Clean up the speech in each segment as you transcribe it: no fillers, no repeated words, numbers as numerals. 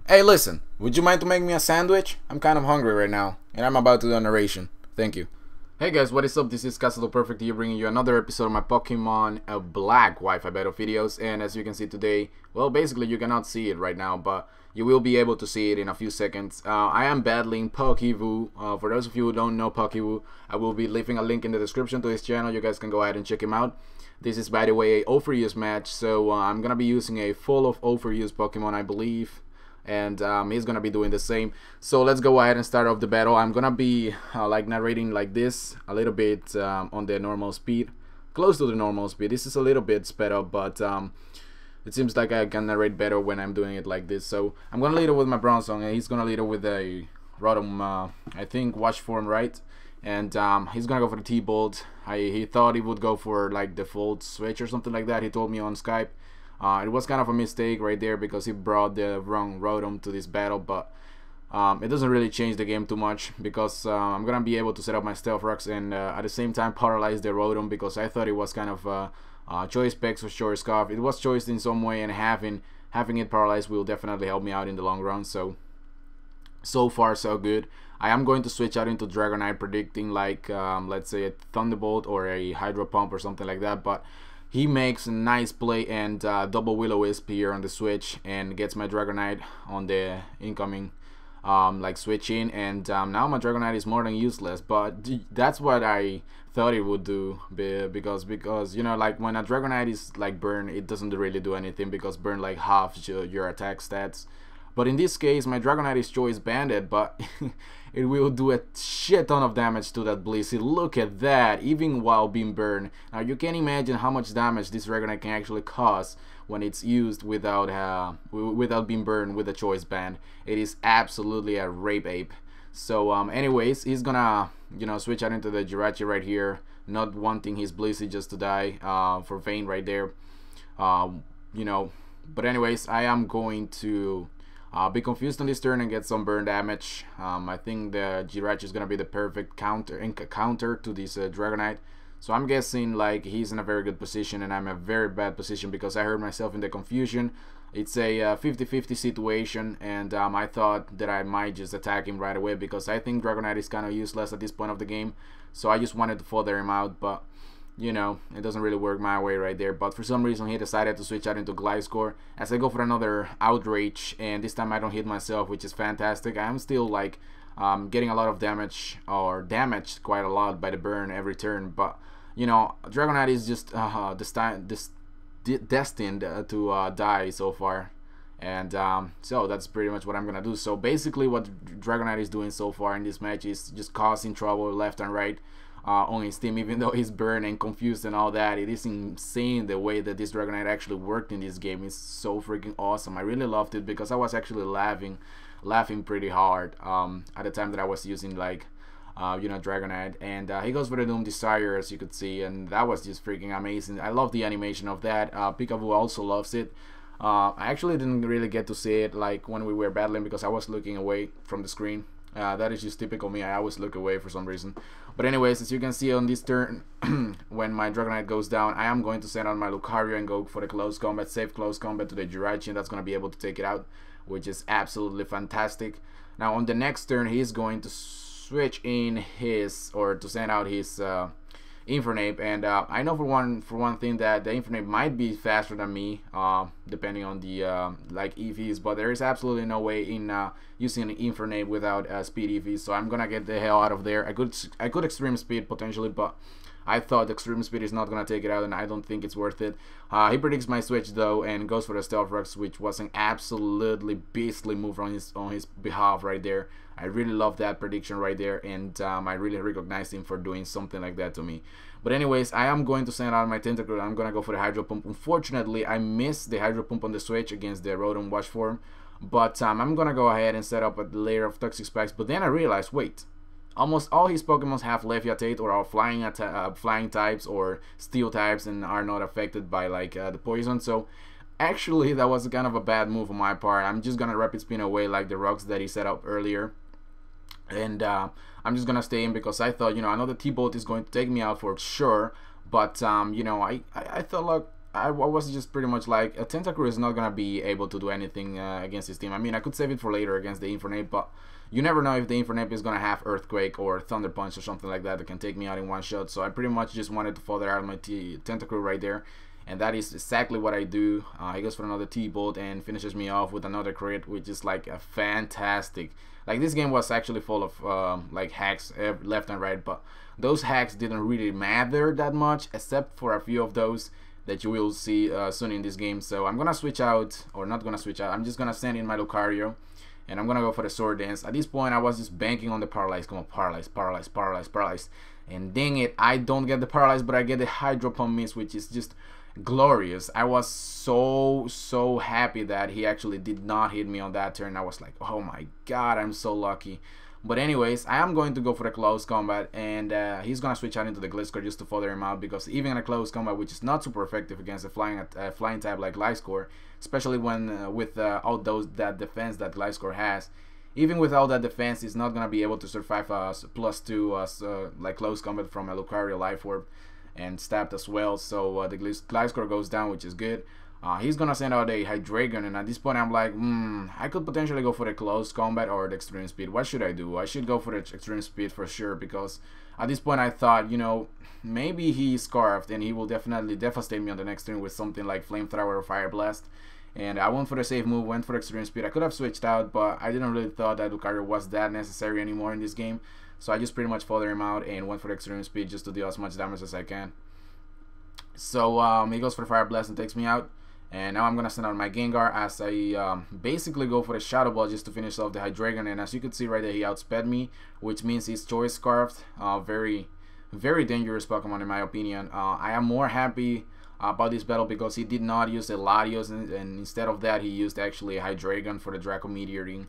Hey, listen, would you mind to make me a sandwich? I'm kind of hungry right now, and I'm about to do a narration. Thank you. Hey guys, what is up? This is Castle Perfect here, bringing you another episode of my Pokemon Black Wi-Fi battle videos. And as you can see today, well, basically you cannot see it right now, but you will be able to see it in a few seconds. I am battling Pokevoo. For those of you who don't know Pokevoo, I will be leaving a link in the description to his channel. You guys can go ahead and check him out. This is, by the way, a overuse match, so I'm gonna be using a full of overuse Pokemon, I believe. And he's gonna be doing the same. So let's go ahead and start off the battle. I'm gonna be like narrating like this a little bit on the normal speed, close to the normal speed. This is a little bit sped up, but it seems like I can narrate better when I'm doing it like this. So I'm gonna lead it with my Bronzong, and he's gonna lead it with a Rotom, I think Watch form, right? And he's gonna go for the T-Bolt. He thought he would go for like default switch or something like that. He told me on Skype. It was kind of a mistake right there because he brought the wrong Rotom to this battle, but it doesn't really change the game too much because I'm gonna be able to set up my Stealth Rocks and at the same time paralyze the Rotom, because I thought it was kind of choice specs or short scarf. It was choiced in some way, and having it paralyzed will definitely help me out in the long run. So far so good. I am going to switch out into Dragonite, predicting like let's say a Thunderbolt or a Hydro Pump or something like that, but he makes a nice play and double Will-O-Wisp here on the switch and gets my Dragonite on the incoming like switch in, and now my Dragonite is more than useless, but that's what I thought it would do, because you know, like when a Dragonite is like burn, it doesn't really do anything because burn like half your attack stats. But in this case, my Dragonite is choice banded, but it will do a shit ton of damage to that Blissey. Look at that, even while being burned. Now you can imagine how much damage this Dragonite can actually cause when it's used without being burned with a choice band. It is absolutely a rape ape. So anyways, he's gonna, you know, switch out into the Jirachi right here, not wanting his Blissey just to die for Vayne right there. You know, but anyways, I am going to be confused on this turn and get some burn damage. I think the Jirachi is gonna be the perfect counter to this Dragonite. So I'm guessing like he's in a very good position and I'm in a very bad position because I hurt myself in the confusion. It's a 50-50 situation, and I thought that I might just attack him right away because I think Dragonite is kind of useless at this point of the game. So I just wanted to further him out, but you know, it doesn't really work my way right there. But for some reason he decided to switch out into Gliscor as I go for another Outrage, and this time I don't hit myself, which is fantastic. I am still like getting a lot of damage, or damaged quite a lot by the burn every turn, but you know, Dragonite is just destined to die so far. And so that's pretty much what I'm gonna do. So basically what Dragonite is doing so far in this match is just causing trouble left and right on his team, even though he's burned and confused and all that. It is insane the way that this Dragonite actually worked in this game. It's so freaking awesome. I really loved it because I was actually laughing pretty hard at the time that I was using like you know, Dragonite. And he goes for the Doom Desire, as you could see, and that was just freaking amazing. I love the animation of that. Peekaboo also loves it. I actually didn't really get to see it like when we were battling because I was looking away from the screen. That is just typical me. I always look away for some reason. But anyways, as you can see on this turn, when my Dragonite goes down, I am going to send out my Lucario and go for the close combat, safe close combat to the Jirachi, and that's going to be able to take it out, which is absolutely fantastic. Now on the next turn, he's going to switch in his, or to send out his Infernape, and I know for one thing that the Infernape might be faster than me, depending on the like EVs, but there is absolutely no way in using an Infernape without speed EVs. So I'm gonna get the hell out of there. I could extreme speed potentially, but I thought extreme speed is not gonna take it out, and I don't think it's worth it. He predicts my switch though, and goes for the Stealth Rocks, which was an absolutely beastly move on his behalf right there. I really love that prediction right there, and I really recognize him for doing something like that to me. But anyways, I am going to send out my Tentacruel. I'm gonna go for the Hydro Pump. Unfortunately, I missed the Hydro Pump on the switch against the Rotom Watch form, but I'm gonna go ahead and set up a layer of Toxic Spikes. But then I realized, wait, almost all his Pokemon have Levitate or are flying types or steel types and are not affected by like the poison. So actually that was kind of a bad move on my part. I'm just gonna Rapid Spin away like the rocks that he set up earlier, and I'm just gonna stay in because I thought, you know, I know the T-Bolt is going to take me out for sure, but you know, I thought like I was just pretty much like, a Tentacruel is not gonna be able to do anything against his team. I mean, I could save it for later against the Infernape, but you never know if the Infernape is gonna have Earthquake or Thunder Punch or something like that can take me out in one shot. So I pretty much just wanted to further out my Tentacruel right there, and that is exactly what I do. He goes for another T-Bolt and finishes me off with another crit, which is like a fantastic. Like, this game was actually full of like hacks left and right, but those hacks didn't really matter that much, except for a few of those that you will see soon in this game. So I'm gonna switch out, or not gonna switch out, I'm just gonna send in my Lucario, and I'm gonna go for the Sword Dance. At this point, I was just banking on the Paralyze. Come on, Paralyze, Paralyze, Paralyze, Paralyze. And dang it, I don't get the Paralyze, but I get the Hydro Pump Miss, which is just glorious. I was so happy that he actually did not hit me on that turn. I was like, oh my god, I'm so lucky. But anyways, I am going to go for the close combat, and he's gonna switch out into the Gliscor just to further him out, because even in a close combat, which is not super effective against a flying type like Gliscor, especially when with all that defense that Gliscor has, even with all that defense, he's not gonna be able to survive +2 like close combat from a Lucario Life Orb and stabbed as well. So the Gliscor goes down, which is good. He's gonna send out a Hydreigon, and at this point I'm like, I could potentially go for the close combat or the extreme speed. What should I do? I should go for the extreme speed for sure, because at this point I thought, you know, maybe he's Scarfed and he will definitely devastate me on the next turn with something like Flamethrower or Fire Blast. And I went for the safe move, went for extreme speed. I could have switched out, but I didn't really thought that Lucario was that necessary anymore in this game. So I just pretty much followed him out and went for the extreme speed just to deal as much damage as I can. So he goes for the Fire Blast and takes me out. And now I'm going to send out my Gengar as I basically go for the Shadow Ball just to finish off the Hydreigon. And as you can see right there, he outsped me, which means he's Choice Scarfed. Very dangerous Pokemon in my opinion. I am more happy about this battle because he did not use the Latios, and instead of that he used actually a Hydreigon for the Draco Meteoring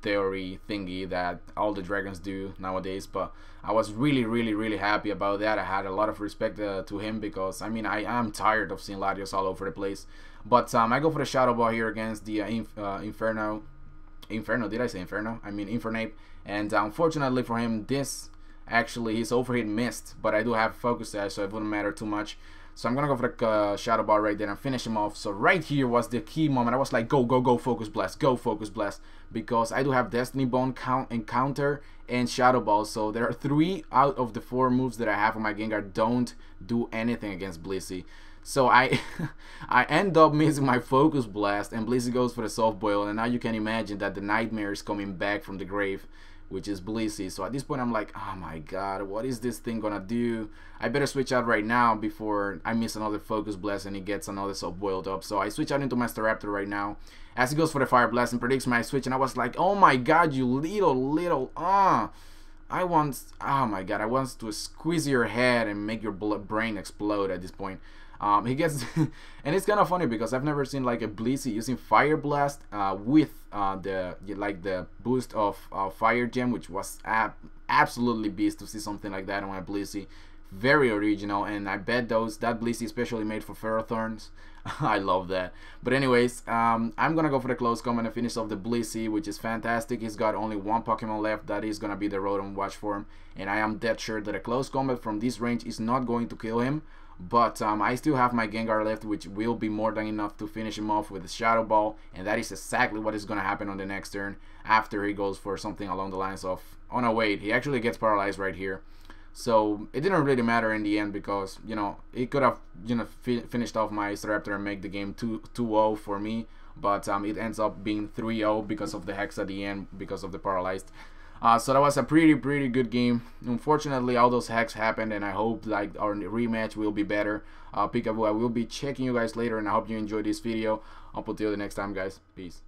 theory thingy that all the dragons do nowadays. But I was really happy about that. I had a lot of respect to him, because I mean, I am tired of seeing Latios all over the place. But I go for the Shadow Ball here against the Inferno. Did I say Inferno? I mean Infernape. And unfortunately for him, this actually his overhit missed, but I do have Focus Sash, so it wouldn't matter too much. So I'm gonna go for the Shadow Ball right there and finish him off. So right here was the key moment. I was like, go Focus Blast, go Focus Blast, because I do have Destiny Bone, Counter, and Shadow Ball. So there are 3 out of the 4 moves that I have on my Gengar don't do anything against Blissey. So I end up missing my Focus Blast, and Blissey goes for the Soft Boil, and now you can imagine that the nightmare is coming back from the grave, which is Blissey. So at this point I'm like, oh my god, what is this thing gonna do? I better switch out right now before I miss another Focus Blast and he gets another Soft Boiled up. So I switch out into my Staraptor right now as he goes for the Fire Blast and predicts my switch, and I was like, oh my god, you little I want, oh my god, I want to squeeze your head and make your brain explode at this point. He gets and it's kind of funny because I've never seen like a Blissey using Fire Blast with the boost of Fire Gem, which was absolutely beast to see something like that on my Blissey. Very original, and I bet that Blissey especially made for Ferrothorns. I love that. But anyways, I'm gonna go for the close combat and finish off the Blissey, which is fantastic. He's got only 1 Pokemon left. That is gonna be the Rotom Watch form, and I am dead sure that a close combat from this range is not going to kill him. But I still have my Gengar left, which will be more than enough to finish him off with the Shadow Ball, and that is exactly what is going to happen on the next turn after he goes for something along the lines of, oh no wait, he actually gets paralyzed right here. So it didn't really matter in the end, because, you know, he could have, you know, finished off my Staraptor and make the game 2-0 for me, but it ends up being 3-0 because of the Hex at the end, because of the paralyzed. So that was a pretty good game. Unfortunately, all those hacks happened, and I hope like our rematch will be better. Peekaboo, I will be checking you guys later, and I hope you enjoyed this video. Up until the next time, guys. Peace.